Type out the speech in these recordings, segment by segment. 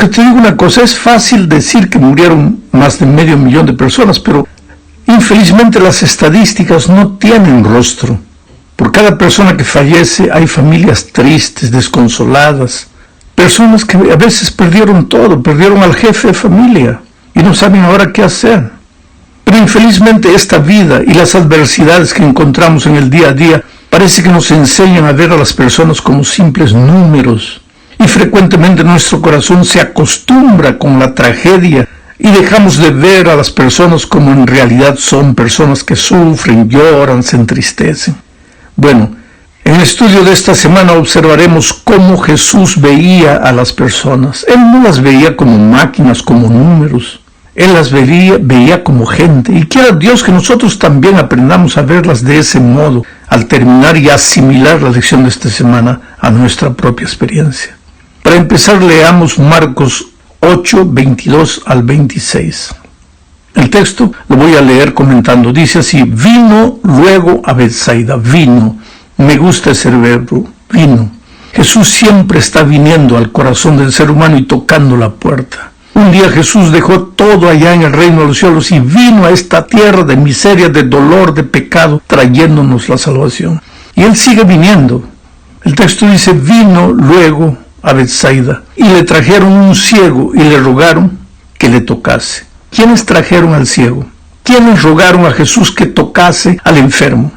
Porque te digo una cosa, es fácil decir que murieron más de 500.000 de personas, pero infelizmente las estadísticas no tienen rostro. Por cada persona que fallece hay familias tristes, desconsoladas, personas que a veces perdieron todo, perdieron al jefe de familia y no saben ahora qué hacer. Pero infelizmente esta vida y las adversidades que encontramos en el día a día parece que nos enseñan a ver a las personas como simples números. Y frecuentemente nuestro corazón se acostumbra con la tragedia y dejamos de ver a las personas como en realidad son, personas que sufren, lloran, se entristecen. Bueno, en el estudio de esta semana observaremos cómo Jesús veía a las personas. Él no las veía como máquinas, como números. Él las veía como gente. Y quiera Dios que nosotros también aprendamos a verlas de ese modo al terminar y asimilar la lección de esta semana a nuestra propia experiencia. Para empezar, leamos Marcos 8, 22 al 26. El texto lo voy a leer comentando. Dice así: vino luego a Betsaida. Vino. Me gusta ese verbo. Vino. Jesús siempre está viniendo al corazón del ser humano y tocando la puerta. Un día Jesús dejó todo allá en el reino de los cielos y vino a esta tierra de miseria, de dolor, de pecado, trayéndonos la salvación. Y Él sigue viniendo. El texto dice: vino luego a Betsaida y le trajeron un ciego y le rogaron que le tocase. ¿Quiénes trajeron al ciego? ¿Quiénes rogaron a Jesús que tocase al enfermo?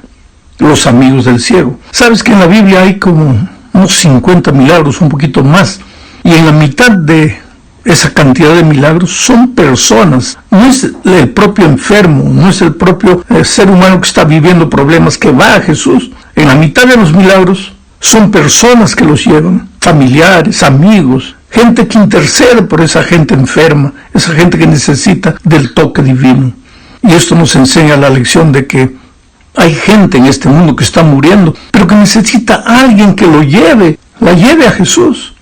Los amigos del ciego. ¿Sabes que en la Biblia hay como unos 50 milagros, un poquito más? Y en la mitad de esa cantidad de milagros son personas. No es el propio enfermo, no es el propio ser humano que está viviendo problemas que va a Jesús. En la mitad de los milagros son personas que los llevan, familiares, amigos, gente que intercede por esa gente enferma, esa gente que necesita del toque divino. Y esto nos enseña la lección de que hay gente en este mundo que está muriendo, pero que necesita a alguien que la lleve a Jesús.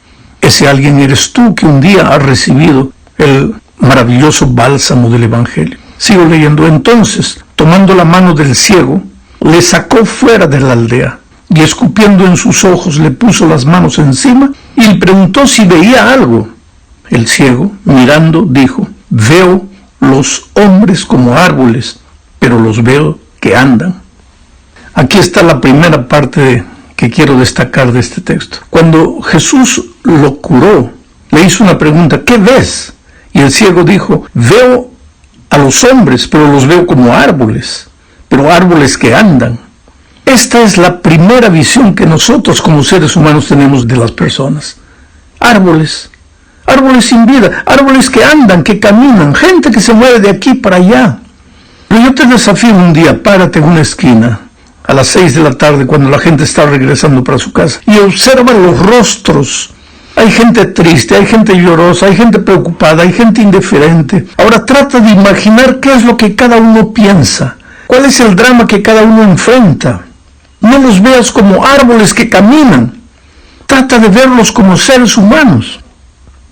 Ese alguien eres tú, que un día has recibido el maravilloso bálsamo del Evangelio. Sigo leyendo. Entonces, tomando la mano del ciego, le sacó fuera de la aldea y escupiendo en sus ojos le puso las manos encima y le preguntó si veía algo. El ciego, mirando, dijo: veo los hombres como árboles, pero los veo que andan. Aquí está la primera parte que quiero destacar de este texto. Cuando Jesús lo curó, le hizo una pregunta: ¿qué ves? Y el ciego dijo: veo a los hombres, pero los veo como árboles, pero árboles que andan. Esta es la primera visión que nosotros como seres humanos tenemos de las personas. Árboles, árboles sin vida, árboles que andan, que caminan, gente que se mueve de aquí para allá. Pero yo te desafío un día: párate en una esquina a las 6 de la tarde cuando la gente está regresando para su casa y observa los rostros. Hay gente triste, hay gente llorosa, hay gente preocupada, hay gente indiferente. Ahora trata de imaginar qué es lo que cada uno piensa, cuál es el drama que cada uno enfrenta. No los veas como árboles que caminan. Trata de verlos como seres humanos.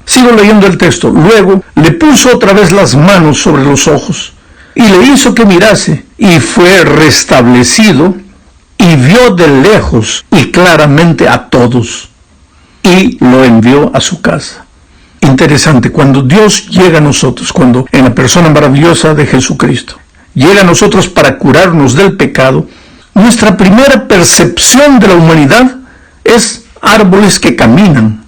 Sigo leyendo el texto. Luego le puso otra vez las manos sobre los ojos y le hizo que mirase, y fue restablecido y vio de lejos y claramente a todos, y lo envió a su casa. Interesante, cuando Dios llega a nosotros, cuando en la persona maravillosa de Jesucristo llega a nosotros para curarnos del pecado, nuestra primera percepción de la humanidad es árboles que caminan,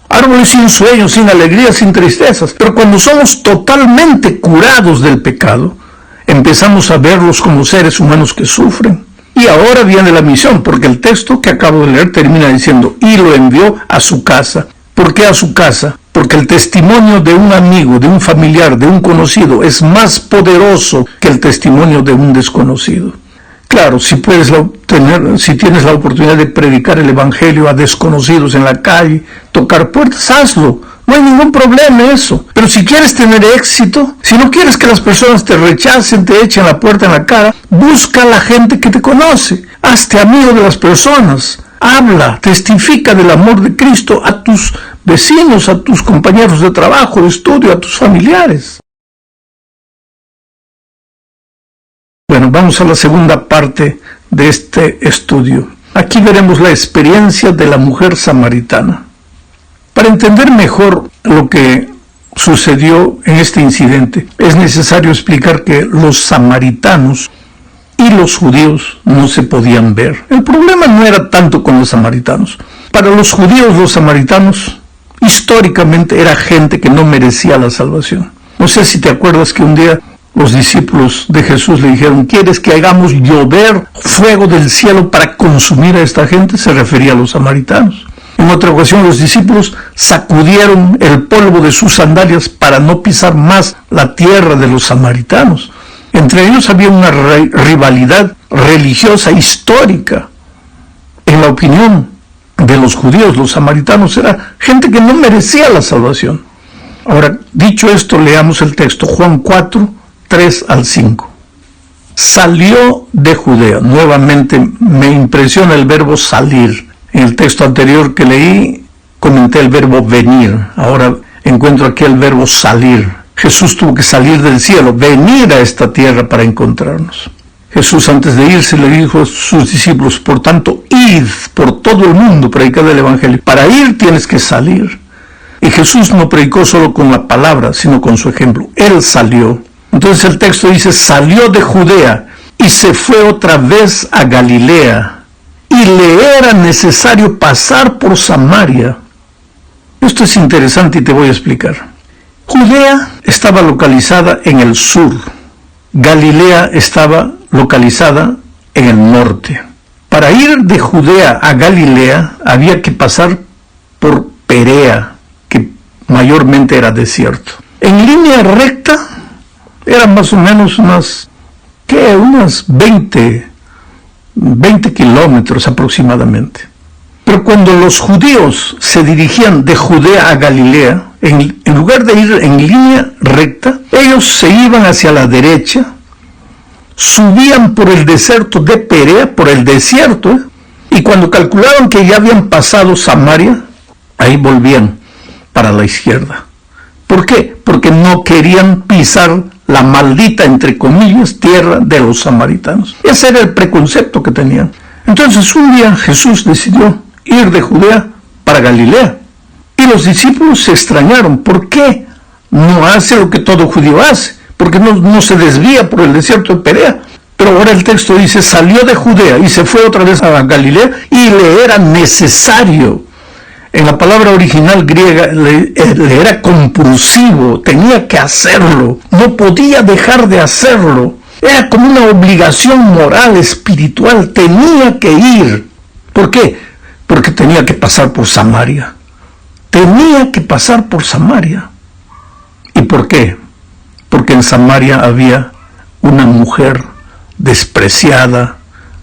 árboles sin sueños, sin alegrías, sin tristezas. Pero cuando somos totalmente curados del pecado, empezamos a verlos como seres humanos que sufren. Y ahora viene la misión, porque el texto que acabo de leer termina diciendo: y lo envió a su casa. ¿Por qué a su casa? Porque el testimonio de un amigo, de un familiar, de un conocido, es más poderoso que el testimonio de un desconocido. Claro, si tienes la oportunidad de predicar el Evangelio a desconocidos en la calle, tocar puertas, hazlo. No hay ningún problema en eso. Pero si quieres tener éxito, si no quieres que las personas te rechacen, te echen la puerta en la cara, busca a la gente que te conoce. Hazte amigo de las personas. Habla, testifica del amor de Cristo a tus vecinos, a tus compañeros de trabajo, de estudio, a tus familiares. Bueno, vamos a la segunda parte de este estudio. Aquí veremos la experiencia de la mujer samaritana. Para entender mejor lo que sucedió en este incidente, es necesario explicar que los samaritanos y los judíos no se podían ver. El problema no era tanto con los samaritanos. Para los judíos, los samaritanos históricamente era gente que no merecía la salvación. No sé si te acuerdas que un día los discípulos de Jesús le dijeron: ¿quieres que hagamos llover fuego del cielo para consumir a esta gente? Se refería a los samaritanos. En otra ocasión los discípulos sacudieron el polvo de sus sandalias para no pisar más la tierra de los samaritanos. Entre ellos había una rivalidad religiosa histórica. En la opinión de los judíos, los samaritanos era gente que no merecía la salvación. Ahora, dicho esto, leamos el texto, Juan 4, 3 al 5. Salió de Judea. Nuevamente me impresiona el verbo salir. En el texto anterior que leí, comenté el verbo venir. Ahora encuentro aquí el verbo salir. Jesús tuvo que salir del cielo, venir a esta tierra para encontrarnos. Jesús, antes de irse, le dijo a sus discípulos: por tanto, id por todo el mundo, predicad el evangelio. Para ir tienes que salir. Y Jesús no predicó solo con la palabra, sino con su ejemplo. Él salió. Entonces el texto dice: salió de Judea y se fue otra vez a Galilea. Y le era necesario pasar por Samaria. Esto es interesante y te voy a explicar. Judea estaba localizada en el sur. Galilea estaba localizada en el norte. Para ir de Judea a Galilea había que pasar por Perea, que mayormente era desierto. En línea recta eran más o menos unas 20 kilómetros aproximadamente. Pero cuando los judíos se dirigían de Judea a Galilea, en lugar de ir en línea recta, ellos se iban hacia la derecha, subían por el desierto de Perea, por el desierto, y cuando calcularon que ya habían pasado Samaria, ahí volvían para la izquierda. ¿Por qué? Porque no querían pisar la maldita, entre comillas, tierra de los samaritanos. Ese era el preconcepto que tenían. Entonces un día Jesús decidió ir de Judea para Galilea. Y los discípulos se extrañaron. ¿Por qué no hace lo que todo judío hace? Porque no se desvía por el desierto de Perea. Pero ahora el texto dice: salió de Judea y se fue otra vez a Galilea y le era necesario. En la palabra original griega le era compulsivo, tenía que hacerlo, no podía dejar de hacerlo. Era como una obligación moral, espiritual, tenía que ir. ¿Por qué? Porque tenía que pasar por Samaria. Tenía que pasar por Samaria. ¿Y por qué? Porque en Samaria había una mujer despreciada.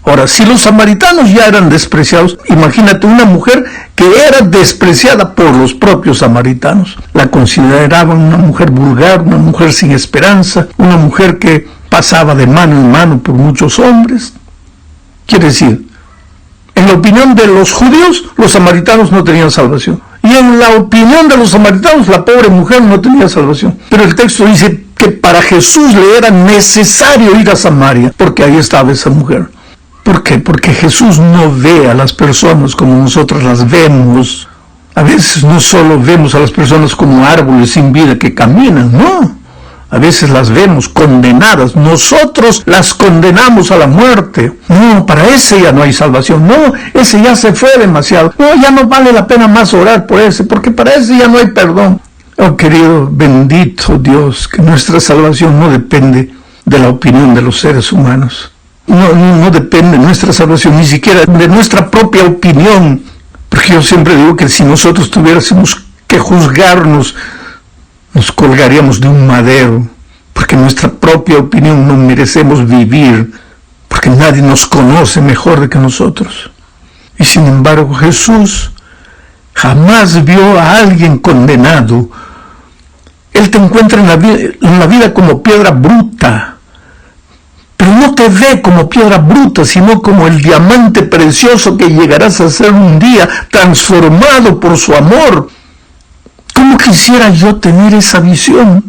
Ahora, si los samaritanos ya eran despreciados, imagínate una mujer que era despreciada por los propios samaritanos. La consideraban una mujer vulgar, una mujer sin esperanza, una mujer que pasaba de mano en mano por muchos hombres. Quiere decir, en la opinión de los judíos, los samaritanos no tenían salvación. Y en la opinión de los samaritanos, la pobre mujer no tenía salvación. Pero el texto dice que para Jesús le era necesario ir a Samaria, porque ahí estaba esa mujer. ¿Por qué? Porque Jesús no ve a las personas como nosotros las vemos. A veces no solo vemos a las personas como árboles sin vida que caminan, no. A veces las vemos condenadas. Nosotros las condenamos a la muerte. No, para ese ya no hay salvación. No, ese ya se fue demasiado. No, ya no vale la pena más orar por ese, porque para ese ya no hay perdón. Oh, querido, bendito Dios, que nuestra salvación no depende de la opinión de los seres humanos. No depende de nuestra salvación, ni siquiera de nuestra propia opinión. Porque yo siempre digo que si nosotros tuviésemos que juzgarnos, nos colgaríamos de un madero. Porque nuestra propia opinión no merecemos vivir. Porque nadie nos conoce mejor que nosotros. Y sin embargo, Jesús jamás vio a alguien condenado. Él te encuentra en la vida como piedra bruta. Pero no te ve como piedra bruta, sino como el diamante precioso que llegarás a ser un día, transformado por su amor. ¿Cómo quisiera yo tener esa visión?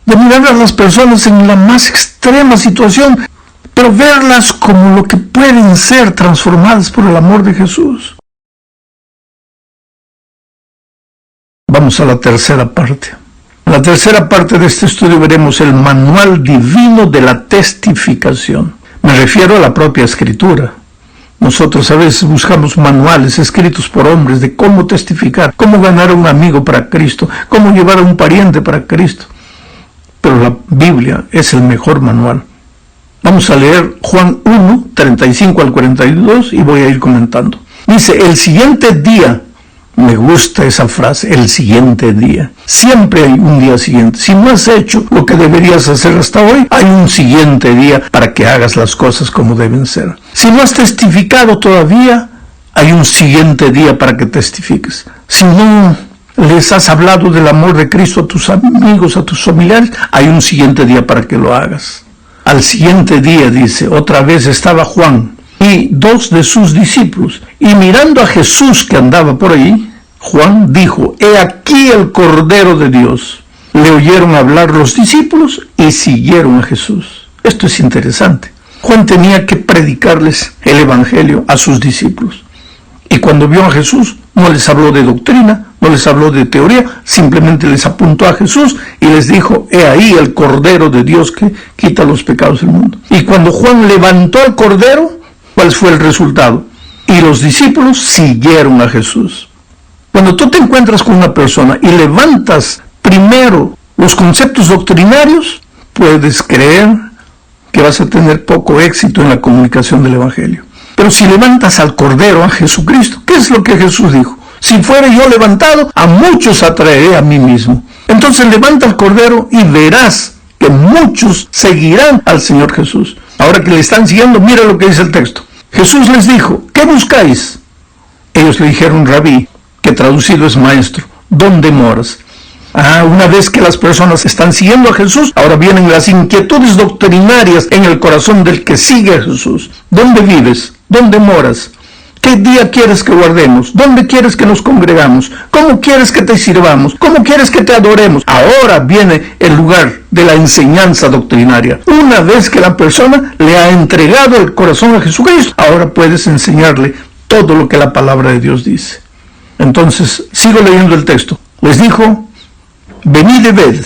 De mirar a las personas en la más extrema situación, pero verlas como lo que pueden ser, transformadas por el amor de Jesús. Vamos a la tercera parte. En la tercera parte de este estudio veremos el manual divino de la testificación. Me refiero a la propia Escritura. Nosotros a veces buscamos manuales escritos por hombres de cómo testificar, cómo ganar a un amigo para Cristo, cómo llevar a un pariente para Cristo. Pero la Biblia es el mejor manual. Vamos a leer Juan 1, 35 al 42 y voy a ir comentando. Dice, el siguiente día, me gusta esa frase, el siguiente día. Siempre hay un día siguiente. Si no has hecho lo que deberías hacer hasta hoy, hay un siguiente día para que hagas las cosas como deben ser. Si no has testificado todavía, hay un siguiente día para que testifiques. Si no les has hablado del amor de Cristo a tus amigos, a tus familiares, hay un siguiente día para que lo hagas. Al siguiente día, dice, otra vez estaba Juan y 2 de sus discípulos, y mirando a Jesús que andaba por ahí, Juan dijo, he aquí el Cordero de Dios. Le oyeron hablar los discípulos y siguieron a Jesús. Esto es interesante. Juan tenía que predicarles el Evangelio a sus discípulos. Y cuando vio a Jesús, no les habló de doctrina, no les habló de teoría, simplemente les apuntó a Jesús y les dijo, he ahí el Cordero de Dios que quita los pecados del mundo. Y cuando Juan levantó al Cordero, ¿cuál fue el resultado? Y los discípulos siguieron a Jesús. Cuando tú te encuentras con una persona y levantas primero los conceptos doctrinarios, puedes creer que vas a tener poco éxito en la comunicación del Evangelio. Pero si levantas al Cordero, a Jesucristo, ¿qué es lo que Jesús dijo? Si fuera yo levantado, a muchos atraeré a mí mismo. Entonces levanta al Cordero y verás que muchos seguirán al Señor Jesús. Ahora que le están siguiendo, mira lo que dice el texto. Jesús les dijo, ¿qué buscáis? Ellos le dijeron, Rabí, que traducido es maestro, ¿dónde moras? Una vez que las personas están siguiendo a Jesús, ahora vienen las inquietudes doctrinarias en el corazón del que sigue a Jesús. ¿Dónde vives? ¿Dónde moras? ¿Qué día quieres que guardemos? ¿Dónde quieres que nos congregamos? ¿Cómo quieres que te sirvamos? ¿Cómo quieres que te adoremos? Ahora viene el lugar de la enseñanza doctrinaria. Una vez que la persona le ha entregado el corazón a Jesucristo, ahora puedes enseñarle todo lo que la palabra de Dios dice. Entonces, sigo leyendo el texto. Les dijo, venid y ved.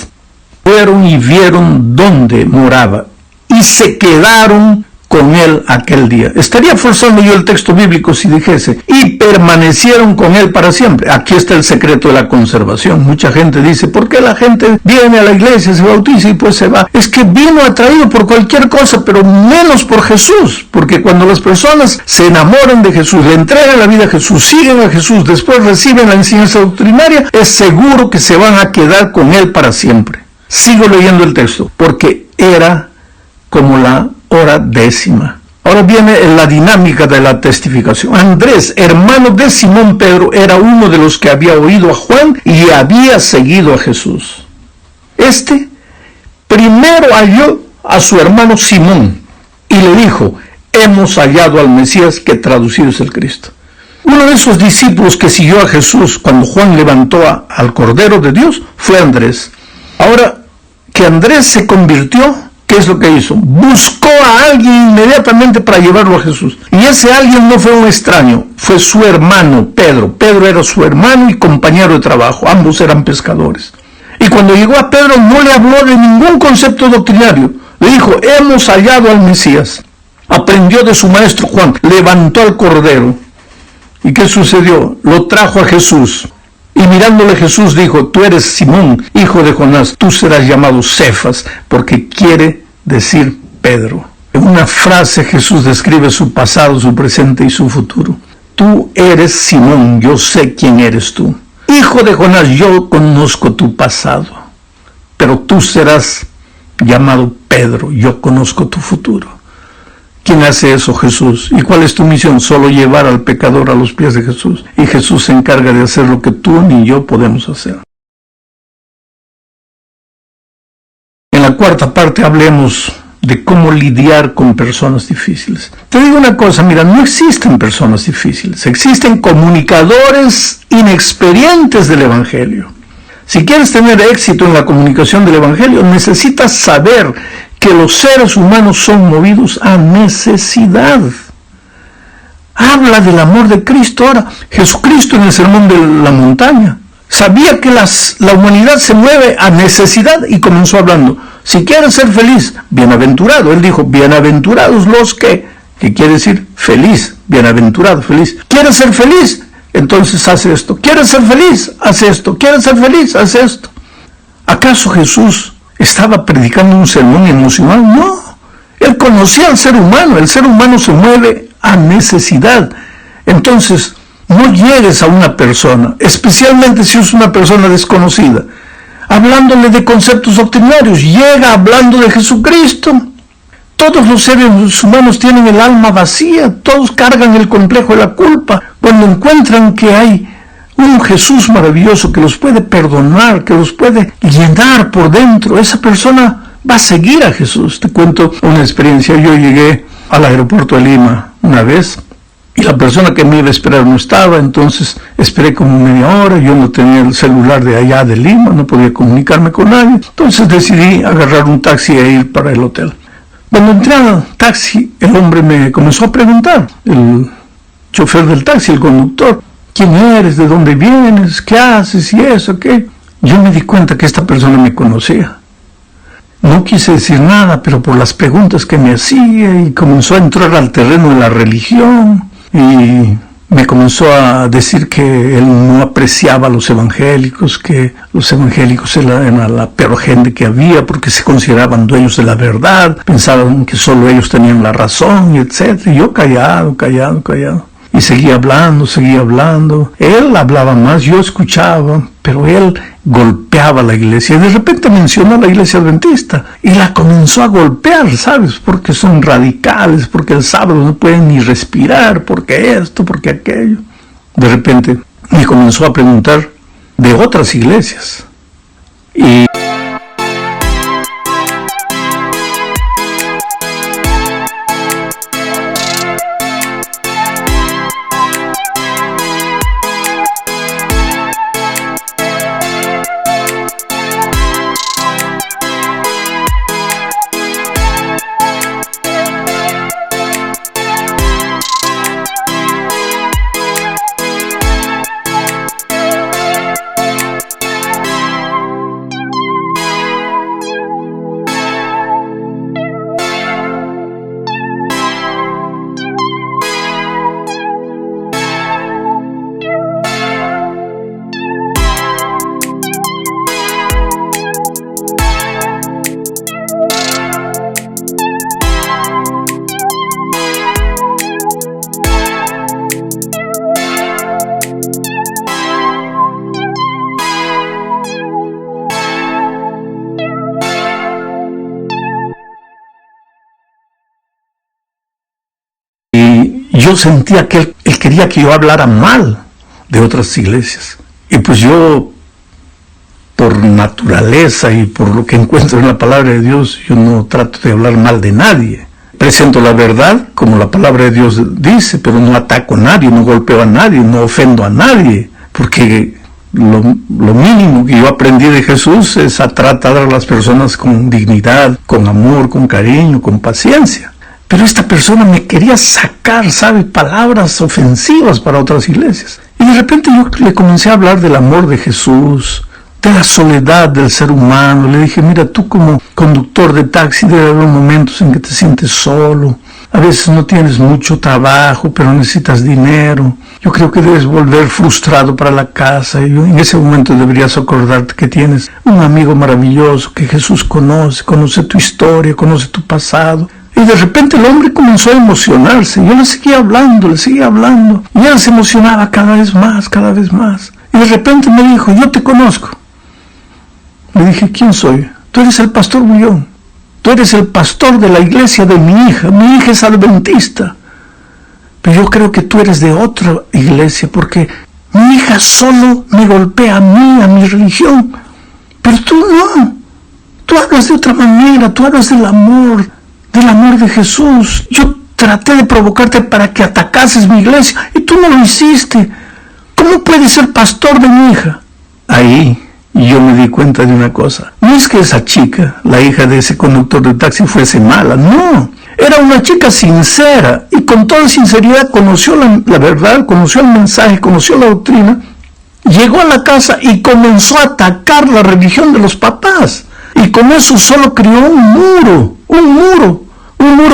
Fueron y vieron dónde moraba y se quedaron con él aquel día. Estaría forzando yo el texto bíblico si dijese, y permanecieron con él para siempre. Aquí está el secreto de la conservación. Mucha gente dice, ¿por qué la gente viene a la iglesia, se bautiza y pues se va? Es que vino atraído por cualquier cosa, pero menos por Jesús. Porque cuando las personas se enamoran de Jesús, le entregan la vida a Jesús, siguen a Jesús, después reciben la enseñanza doctrinaria, es seguro que se van a quedar con él para siempre. Sigo leyendo el texto, porque era como la hora 10. Ahora viene la dinámica de la testificación. Andrés, hermano de Simón Pedro, era uno de los que había oído a Juan y había seguido a Jesús. Este primero halló a su hermano Simón y le dijo, hemos hallado al Mesías, que traducido es el Cristo. Uno de esos discípulos que siguió a Jesús cuando Juan levantó al Cordero de Dios fue Andrés. Ahora que Andrés se convirtió, ¿qué es lo que hizo? Buscó a alguien inmediatamente para llevarlo a Jesús. Y ese alguien no fue un extraño, fue su hermano Pedro. Pedro era su hermano y compañero de trabajo, ambos eran pescadores. Y cuando llegó a Pedro no le habló de ningún concepto doctrinario. Le dijo, hemos hallado al Mesías. Aprendió de su maestro Juan, levantó al Cordero. ¿Y qué sucedió? Lo trajo a Jesús. Y mirándole Jesús dijo, tú eres Simón, hijo de Jonás, tú serás llamado Cefas, porque quiere decir Pedro. En una frase Jesús describe su pasado, su presente y su futuro. Tú eres Simón, yo sé quién eres tú. Hijo de Jonás, yo conozco tu pasado, pero tú serás llamado Pedro, yo conozco tu futuro. ¿Quién hace eso? Jesús. ¿Y cuál es tu misión? Solo llevar al pecador a los pies de Jesús. Y Jesús se encarga de hacer lo que tú ni yo podemos hacer. En la cuarta parte hablemos de cómo lidiar con personas difíciles. Te digo una cosa, mira, no existen personas difíciles. Existen comunicadores inexperientes del Evangelio. Si quieres tener éxito en la comunicación del Evangelio, necesitas saber que los seres humanos son movidos a necesidad. Habla del amor de Cristo. Ahora, Jesucristo en el Sermón de la Montaña Sabía que la humanidad se mueve a necesidad y comenzó hablando. Si quieres ser feliz, bienaventurado. Él dijo, bienaventurados los que quiere decir feliz, bienaventurado, feliz. ¿Quieres ser feliz? Entonces haz esto. ¿Quieres ser feliz? Haz esto. ¿Quieres ser feliz? Haz esto. ¿Acaso Jesús estaba predicando un sermón emocional? No. Él conocía al ser humano. El ser humano se mueve a necesidad. Entonces, no llegues a una persona, especialmente si es una persona desconocida, hablándole de conceptos doctrinarios. Llega hablando de Jesucristo. Todos los seres humanos tienen el alma vacía, todos cargan el complejo de la culpa. Cuando encuentran que hay un Jesús maravilloso que los puede perdonar, que los puede llenar por dentro, esa persona va a seguir a Jesús. Te cuento una experiencia. Yo llegué al aeropuerto de Lima una vez y la persona que me iba a esperar no estaba, entonces esperé como media hora. Yo no tenía el celular de allá de Lima, no podía comunicarme con nadie, entonces decidí agarrar un taxi e ir para el hotel. Cuando entré al taxi, el hombre me comenzó a preguntar, el chofer del taxi, el conductor, ¿quién eres? ¿De dónde vienes? ¿Qué haces? ¿Y eso? ¿Qué? Yo me di cuenta que esta persona me conocía. No quise decir nada, pero por las preguntas que me hacía, y comenzó a entrar al terreno de la religión, y me comenzó a decir que él no apreciaba a los evangélicos, que los evangélicos eran la peor gente que había porque se consideraban dueños de la verdad, pensaban que solo ellos tenían la razón, y etc. Y yo callado. Y seguía hablando. Él hablaba más, yo escuchaba, pero él golpeaba la iglesia. Y de repente mencionó la iglesia adventista y la comenzó a golpear, ¿sabes? Porque son radicales, porque el sábado no pueden ni respirar, porque esto, porque aquello. De repente me comenzó a preguntar de otras iglesias. Y yo sentía que él quería que yo hablara mal de otras iglesias. Y pues yo, por naturaleza y por lo que encuentro en la palabra de Dios, yo no trato de hablar mal de nadie. Presento la verdad como la palabra de Dios dice, pero no ataco a nadie, no golpeo a nadie, no ofendo a nadie, porque lo mínimo que yo aprendí de Jesús es a tratar a las personas con dignidad, con amor, con cariño, con paciencia. Pero esta persona me quería sacar, ¿sabe?, palabras ofensivas para otras iglesias. Y de repente yo le comencé a hablar del amor de Jesús, de la soledad del ser humano. Le dije, mira, tú como conductor de taxi debe haber momentos en que te sientes solo. A veces no tienes mucho trabajo, pero necesitas dinero. Yo creo que debes volver frustrado para la casa. Y en ese momento deberías acordarte que tienes un amigo maravilloso que Jesús conoce tu historia, conoce tu pasado. Y de repente el hombre comenzó a emocionarse. Yo le seguía hablando. Y él se emocionaba cada vez más. Y de repente me dijo, yo te conozco. Le dije, ¿quién soy? Tú eres el pastor Bullón. Tú eres el pastor de la iglesia de mi hija. Mi hija es adventista. Pero yo creo que tú eres de otra iglesia porque mi hija solo me golpea a mí, a mi religión. Pero tú no. Tú hablas de otra manera. Tú hablas del amor de Jesús. Yo traté de provocarte para que atacases mi iglesia y tú no lo hiciste. ¿Cómo puedes ser pastor de mi hija? Ahí yo me di cuenta de una cosa. No es que esa chica, la hija de ese conductor de taxi, fuese mala. No. Era una chica sincera y con toda sinceridad conoció la verdad, conoció el mensaje, conoció la doctrina Llegó a la casa y comenzó a atacar la religión de los papás. Y con eso solo creó un muro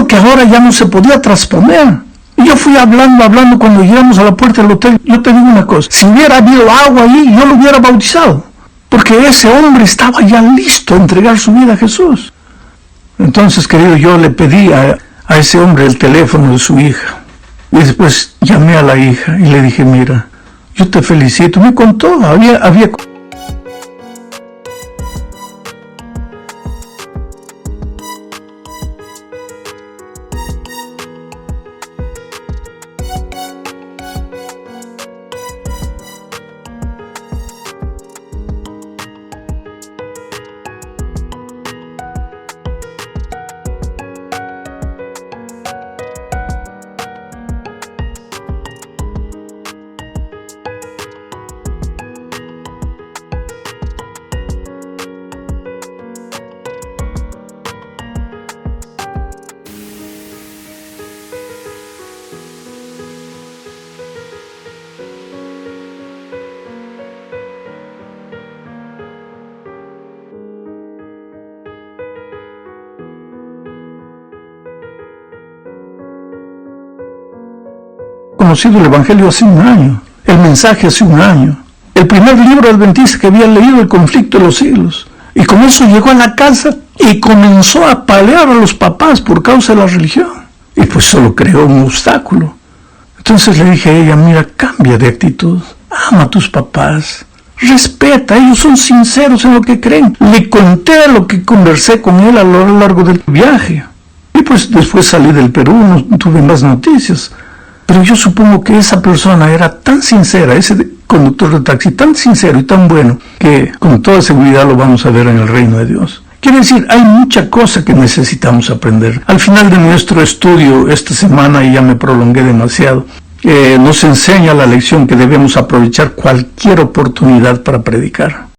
que ahora ya no se podía trasponer. Y yo fui hablando cuando llegamos a la puerta del hotel. Yo te digo una cosa, si hubiera habido agua ahí, yo lo hubiera bautizado. Porque ese hombre estaba ya listo a entregar su vida a Jesús. Entonces, querido, yo le pedí a ese hombre el teléfono de su hija. Y después llamé a la hija y le dije, mira, yo te felicito. Me contó, había conocido el Evangelio hace un año, el mensaje hace un año, el primer libro adventista que había leído, El conflicto de los siglos. Y con eso llegó a la casa y comenzó a apalear a los papás por causa de la religión. Y pues solo creó un obstáculo. Entonces le dije a ella, mira, cambia de actitud, ama a tus papás, respeta, ellos son sinceros en lo que creen. Le conté lo que conversé con él a lo largo del viaje. Y pues después salí del Perú, no tuve más noticias. Pero yo supongo que esa persona era tan sincera, ese conductor de taxi, tan sincero y tan bueno, que con toda seguridad lo vamos a ver en el reino de Dios. Quiere decir, hay mucha cosa que necesitamos aprender. Al final de nuestro estudio esta semana, y ya me prolongué demasiado, nos enseña la lección que debemos aprovechar cualquier oportunidad para predicar.